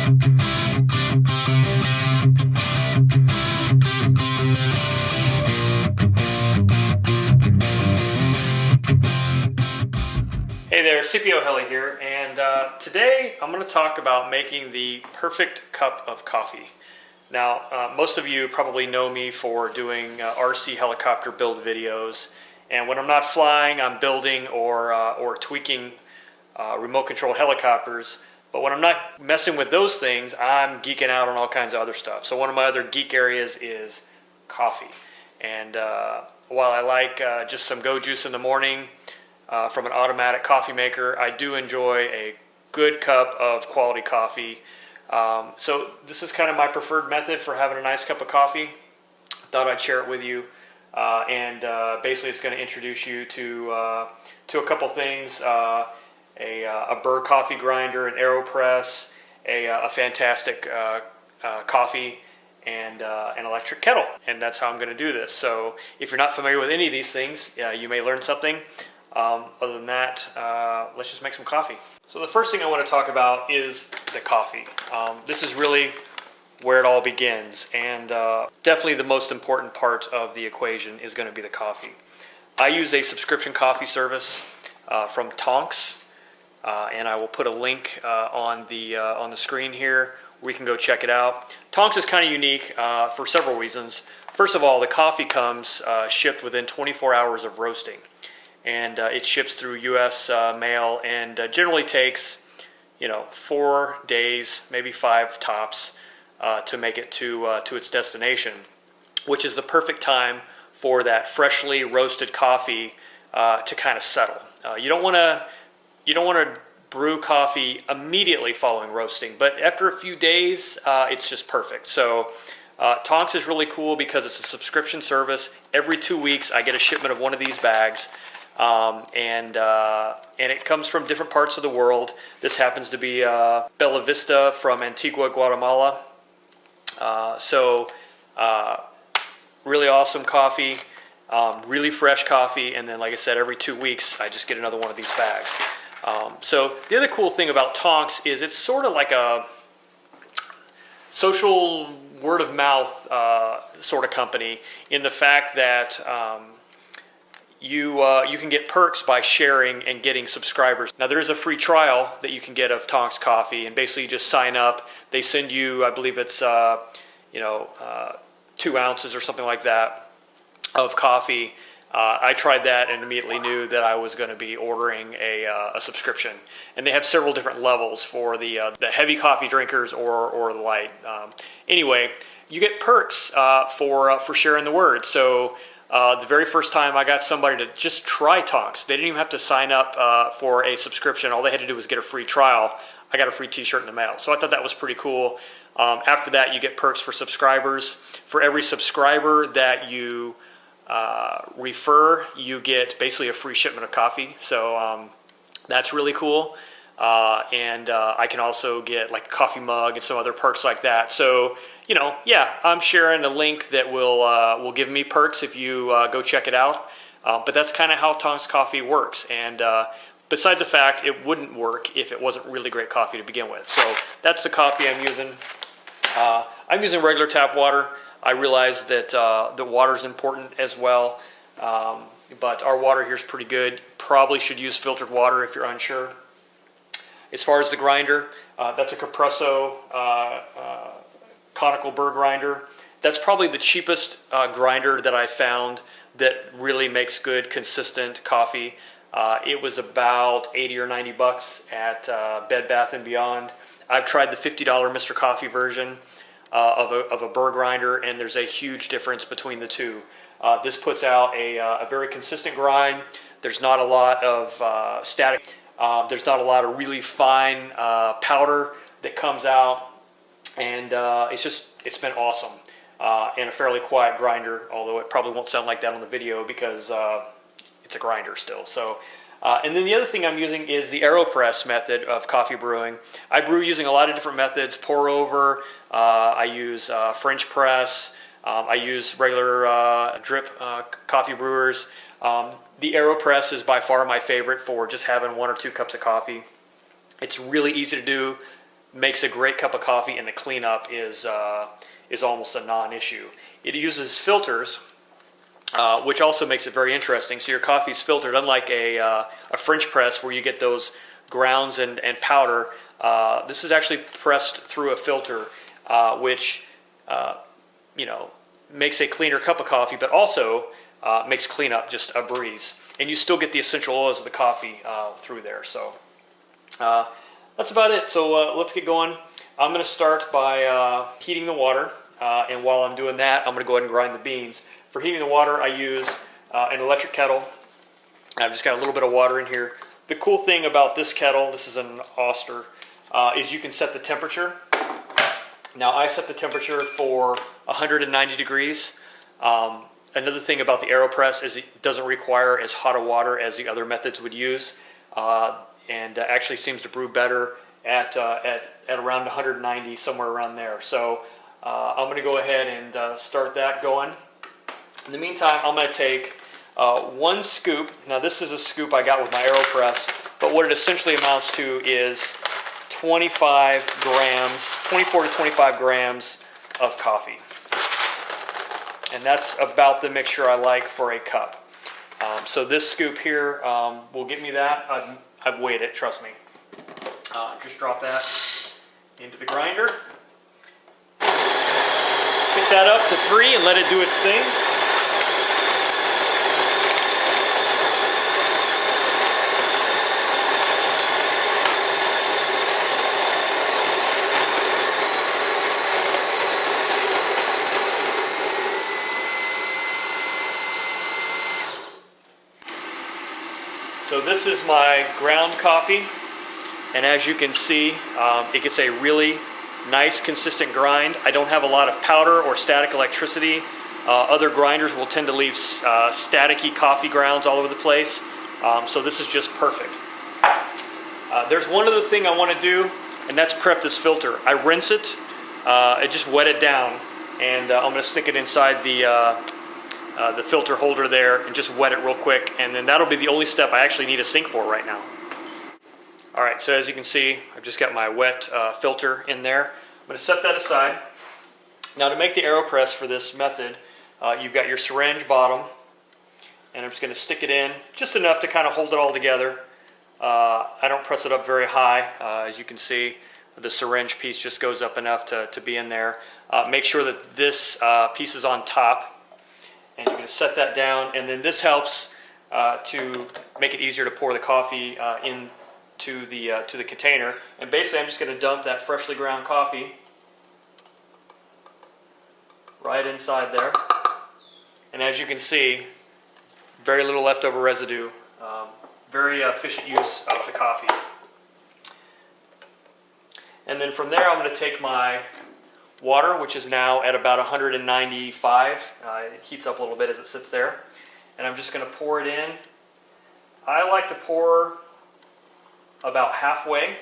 Hey there, CPO Heli here, and today I'm going to talk about making the perfect cup of coffee. Now, most of you probably know me for doing RC helicopter build videos, and when I'm not flying, I'm building or tweaking remote control helicopters. But when I'm not messing with those things, I'm geeking out on all kinds of other stuff. So one of my other geek areas is coffee. And while I like just some go juice in the morning from an automatic coffee maker, I do enjoy a good cup of quality coffee. So this is kind of my preferred method for having a nice cup of coffee. Thought I'd share it with you. Basically it's going to introduce you to a couple things. A Burr coffee grinder, an Aeropress, a fantastic coffee, and an electric kettle. And that's how I'm going to do this. So if you're not familiar with any of these things, you may learn something. Other than that, let's just make some coffee. So the first thing I want to talk about is the coffee. This is really where it all begins, and definitely the most important part of the equation is going to be the coffee. I use a subscription coffee service from Tonx, and I will put a link on the screen here where you can go check it out. Tonx is kind of unique for several reasons. First of all, the coffee comes shipped within 24 hours of roasting. And it ships through U.S. mail, and generally takes, 4 days, maybe 5 tops, to make it to its destination, which is the perfect time for that freshly roasted coffee to kind of settle. You don't want to brew coffee immediately following roasting, but after a few days, it's just perfect. So Tonx is really cool because it's a subscription service. Every 2 weeks, I get a shipment of one of these bags. And it comes from different parts of the world. This happens to be Bella Vista from Antigua, Guatemala. Really awesome coffee, really fresh coffee, and then like I said, every 2 weeks I just get another one of these bags. So the other cool thing about Tonx is it's sort of like a social word of mouth sort of company, in the fact that you can get perks by sharing and getting subscribers. Now there is a free trial that you can get of Tonx coffee, and basically you just sign up. They send you, I believe it's 2 ounces or something like that of coffee. I tried that and immediately knew that I was going to be ordering a subscription. And they have several different levels for the heavy coffee drinkers or the light. Anyway, you get perks for sharing the word. So the very first time I got somebody to just try Tonx, they didn't even have to sign up for a subscription. All they had to do was get a free trial. I got a free t-shirt in the mail. So I thought that was pretty cool. After that, you get perks for subscribers. For every subscriber that you refer, you get basically a free shipment of coffee. So that's really cool. I can also get like a coffee mug and some other perks like that. So, I'm sharing a link that will give me perks if you go check it out. But that's kind of how Tonx coffee works. And besides the fact it wouldn't work if it wasn't really great coffee to begin with. So that's the coffee I'm using. I'm using regular tap water. I realize that the water is important as well. But our water here is pretty good. Probably should use filtered water if you're unsure. As far as the grinder, that's a Capresso conical Burr grinder. That's probably the cheapest grinder that I found that really makes good, consistent coffee. It was about 80 or 90 bucks at Bed Bath & Beyond. I've tried the $50 Mr. Coffee version of a Burr grinder, and there's a huge difference between the two. This puts out a very consistent grind. There's not a lot of static. There's not a lot of really fine powder that comes out, and it's been awesome. And a fairly quiet grinder, although it probably won't sound like that on the video because it's a grinder still. So, and then the other thing I'm using is the Aeropress method of coffee brewing. I brew using a lot of different methods: pour over. I use French press. I use regular drip coffee brewers. The Aeropress is by far my favorite for just having 1 or 2 cups of coffee. It's really easy to do. makes a great cup of coffee, and the cleanup is almost a non-issue. It uses filters, which also makes it very interesting. So your coffee's filtered, unlike a French press where you get those grounds and powder. This is actually pressed through a filter, which makes a cleaner cup of coffee, but also makes cleanup just a breeze. And you still get the essential oils of the coffee through there. So that's about it. So let's get going. I'm going to start by heating the water. And while I'm doing that, I'm going to go ahead and grind the beans. For heating the water, I use an electric kettle. I've just got a little bit of water in here. The cool thing about this kettle, this is an Oster, is you can set the temperature. Now I set the temperature for 190 degrees. Another thing about the Aeropress is it doesn't require as hot a water as the other methods would use, and actually seems to brew better at around 190, somewhere around there. So I'm going to go ahead and start that going. In the meantime, I'm going to take 1 scoop. Now this is a scoop I got with my Aeropress, but what it essentially amounts to is 24 to 25 grams of coffee. And that's about the mixture I like for a cup. So this scoop here will get me that. I've weighed it, trust me. Just drop that into the grinder. Pick that up to 3 and let it do its thing. So this is my ground coffee, and as you can see, it gets a really nice consistent grind. I don't have a lot of powder or static electricity. Other grinders will tend to leave staticky coffee grounds all over the place, so this is just perfect. There's one other thing I want to do, and that's prep this filter. I rinse it, I just wet it down, and I'm going to stick it inside the filter holder there and just wet it real quick, and then that'll be the only step I actually need a sink for right now. Alright, so as you can see, I've just got my wet filter in there. I'm going to set that aside. Now to make the Aeropress for this method, you've got your syringe bottom, and I'm just going to stick it in just enough to kind of hold it all together. I don't press it up very high. As you can see, the syringe piece just goes up enough to be in there. Make sure that this piece is on top. And you're going to set that down, and then this helps to make it easier to pour the coffee into the container. And basically, I'm just going to dump that freshly ground coffee right inside there. And as you can see, very little leftover residue. Very efficient use of the coffee. And then from there, I'm going to take my water, which is now at about 195. It heats up a little bit as it sits there. And I'm just going to pour it in. I like to pour about halfway.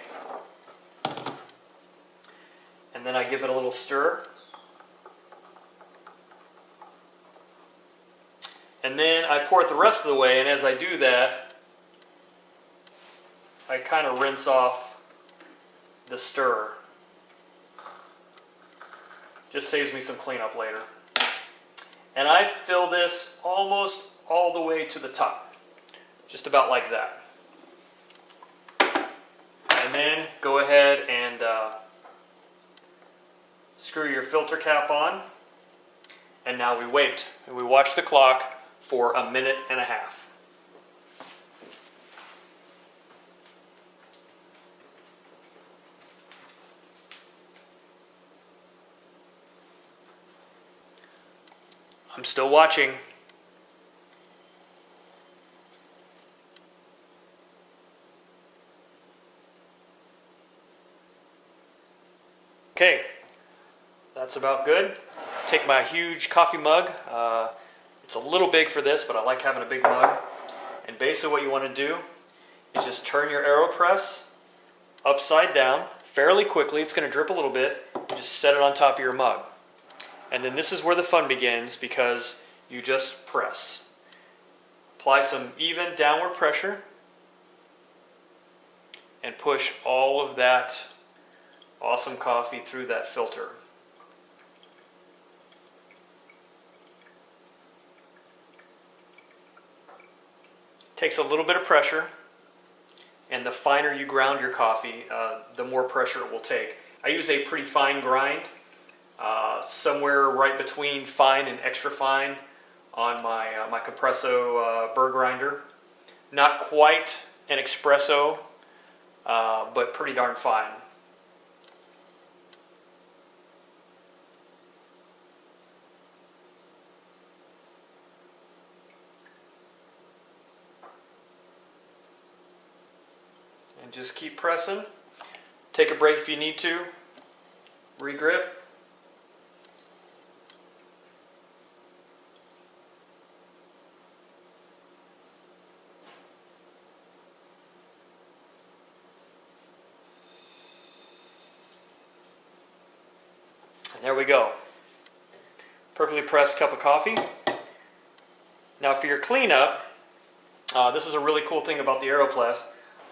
And then I give it a little stir. And then I pour it the rest of the way, and as I do that, I kind of rinse off the stir. Just saves me some cleanup later. And I fill this almost all the way to the top. Just about like that. And then go ahead and screw your filter cap on. And now we wait. And we watch the clock for 1.5 minutes. I'm still watching. Okay, that's about good. Take my huge coffee mug. It's a little big for this, but I like having a big mug. And basically what you want to do is just turn your Aeropress upside down fairly quickly. It's going to drip a little bit. Just set it on top of your mug. And then this is where the fun begins, because you just press. Apply some even downward pressure and push all of that awesome coffee through that filter. Takes a little bit of pressure, and the finer you ground your coffee, the more pressure it will take. I use a pretty fine grind, somewhere right between fine and extra fine on my Capresso Burr grinder. Not quite an espresso, but pretty darn fine. And just keep pressing. Take a break if you need to. Regrip. And there we go. Perfectly pressed cup of coffee. Now for your cleanup, this is a really cool thing about the Aeropress.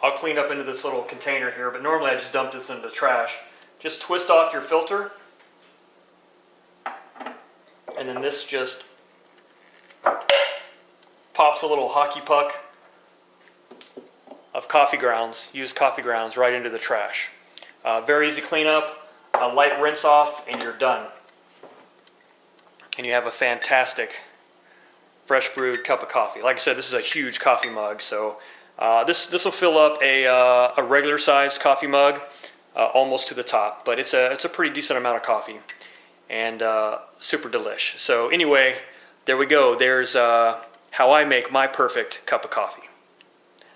I'll clean up into this little container here, but normally I just dump this into the trash. Just twist off your filter, and then this just pops a little hockey puck of coffee grounds, used coffee grounds, right into the trash. Very easy cleanup, a light rinse off, and you're done. And you have a fantastic fresh brewed cup of coffee. Like I said, this is a huge coffee mug, so this will fill up a regular sized coffee mug almost to the top, but it's a pretty decent amount of coffee, and super delish. So anyway, there we go. There's how I make my perfect cup of coffee.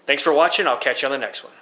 Thanks for watching. I'll catch you on the next one.